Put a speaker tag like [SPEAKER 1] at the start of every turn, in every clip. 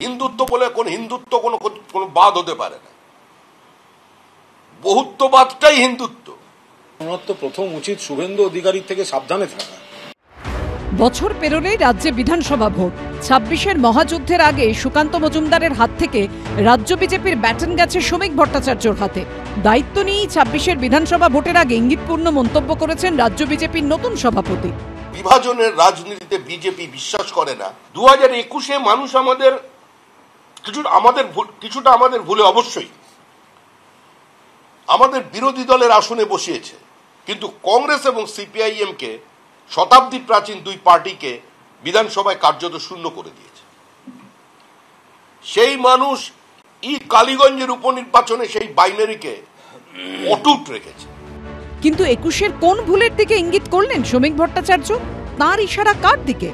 [SPEAKER 1] হিন্দুত্ব বলে হিন্দুত্ব কোনো বাদ হতে পারে না, বহুত্ববাদটাই হিন্দুত্ব।
[SPEAKER 2] আমার তো প্রথম উচিত শুভেন্দু অধিকারীর থেকে সাবধানে থাকা।
[SPEAKER 3] বছর পেরোলেই রাজ্যে বিধানসভা ভোট। ২৬-এর মহাযুদ্ধের আগে সুকান্ত মজুমদারের হাত থেকে রাজ্য বিজেপির ব্যাটন গেছে শ্রমিক ভট্টাচার্যর হাতে। দায়িত্ব নিয়েই ২৬-এর বিধানসভা ভোটের আগে ইঙ্গিতপূর্ণ মন্তব্য করেছেন রাজ্য বিজেপির নতুন সভাপতি।
[SPEAKER 1] বিভাজনের রাজনীতিতে বিজেপি বিশ্বাস করে না। 2021-এ মানুষ কিছুটা আমাদের ভুলে অবশ্যই আমাদের বিরোধী দলের আসনে বসিয়েছে, কিন্তু কংগ্রেস এবং সিপিআইএম কে শতাব্দী প্রাচীন দুই পার্টিকে বিধানসভায় কার্যত শূন্য করে দিয়েছে। সেই মানুষ কালীগঞ্জের উপনির্বাচনে সেই বাইনারিকে অটুট রেখেছে।
[SPEAKER 3] কিন্তু 21-এর কোন ভুলের দিকে ইঙ্গিত করলেন শ্রমিক ভট্টাচার্য? তার ইশারা কার দিকে?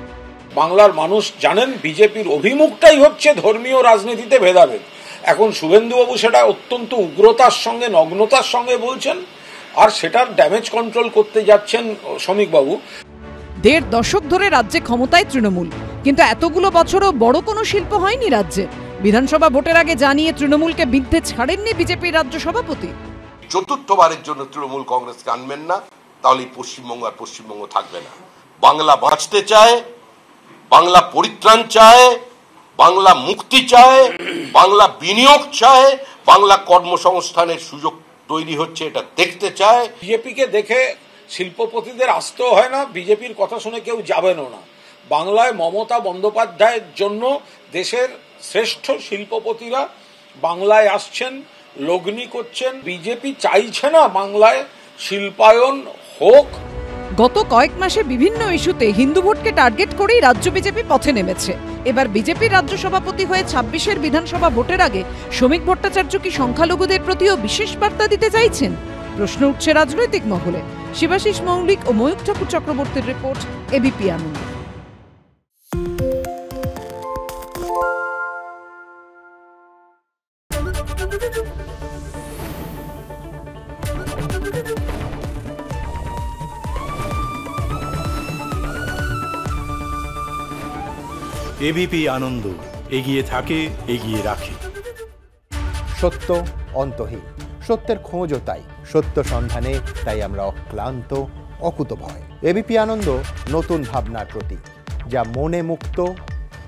[SPEAKER 2] বাংলার মানুষ জানেন বিজেপির অভিমুখটাই হচ্ছে ধর্মীয় রাজনীতিতে ভেদাভেদ। এখন শুভেন্দুবাবু সেটা অত্যন্ত উগ্রতার সঙ্গে, নগ্নতার সঙ্গে বলছেন, আর সেটার ড্যামেজ কন্ট্রোল করতে যাচ্ছেন শ্রমিকবাবু।
[SPEAKER 3] ১.৫ দশক ধরে রাজ্যে ক্ষমতায় তৃণমূল, কিন্তু এতগুলো বছরও বড় কোনো শিল্প হয়নি রাজ্যে। বিধানসভা ভোটের আগে জানিয়ে তৃণমূলকে বিদ্ধে ছাড়েননি বিজেপির রাজ্য সভাপতি।
[SPEAKER 1] চতুর্থবারের জন্য তৃণমূল কংগ্রেসকে আনবেন না, তাহলে পশ্চিমবঙ্গ থাকবে না। বাংলা বাঁচতে চায়, বাংলা পরিত্রাণ চায়, বাংলা মুক্তি চায়, বাংলা বিনিয়োগ চায়, বাংলা কর্মসংস্থানের সুযোগ তৈরি হচ্ছে এটা দেখতে চায়।
[SPEAKER 2] বিজেপিকে দেখে শিল্পপতিদের আসতেও হয় না, বিজেপির কথা শুনে কেউ যাবেনও না। বাংলায় মমতা বন্দ্যোপাধ্যায়ের জন্য দেশের শ্রেষ্ঠ শিল্পপতিরা বাংলায় আসছেন, লগ্নি করছেন। বিজেপি চাইছে না বাংলায় শিল্পায়ন হোক।
[SPEAKER 3] গত কয়েক মাসে বিভিন্ন ইস্যুতে হিন্দু ভোটকে টার্গেট করেই রাজ্য বিজেপি পথে নেমেছে। এবার বিজেপির রাজ্য সভাপতি হয়ে ২৬-এর বিধানসভা ভোটের আগে শ্রমিক ভট্টাচার্য কি সংখ্যালঘুদের প্রতিও বিশেষ বার্তা দিতে চাইছেন? প্রশ্ন উঠছে রাজনৈতিক মহলে। শিবাশিস মৌলিক ও ময়ূখ ঠাকুর চক্রবর্তীর রিপোর্ট, এবিপি আনন্দ।
[SPEAKER 4] এবিপি আনন্দ, এগিয়ে থাকে, এগিয়ে রাখে।
[SPEAKER 5] সত্য অন্তহীন, সত্যের খোঁজও তাই, সত্য সন্ধানে তাই আমরা অক্লান্ত, অকুতভয়। এবিপি আনন্দ নতুন ভাবনার প্রতীক, যা মনে মুক্ত,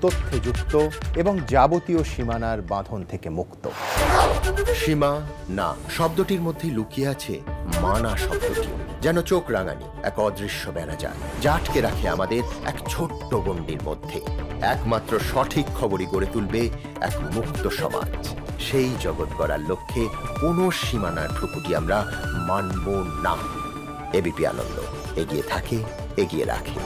[SPEAKER 5] তথ্যে যুক্ত এবং যাবতীয় সীমানার বাঁধন থেকে মুক্ত।
[SPEAKER 6] সীমা না শব্দটির মধ্যে লুকিয়ে আছে মানা শব্দটি, যেন চোখ রাঙানি এক অদৃশ্য বেড়াজাল, যা আটকে রাখে আমাদের এক ছোট্ট গণ্ডির মধ্যে। একমাত্র সঠিক খবরই গড়ে তুলবে এক মুক্ত সমাজ। সেই জগৎ গড়ার লক্ষ্যে কোনো সীমানার ঠুকুটি আমরা মানব না। এবিপি আনন্দ, এগিয়ে থাকে, এগিয়ে রাখে।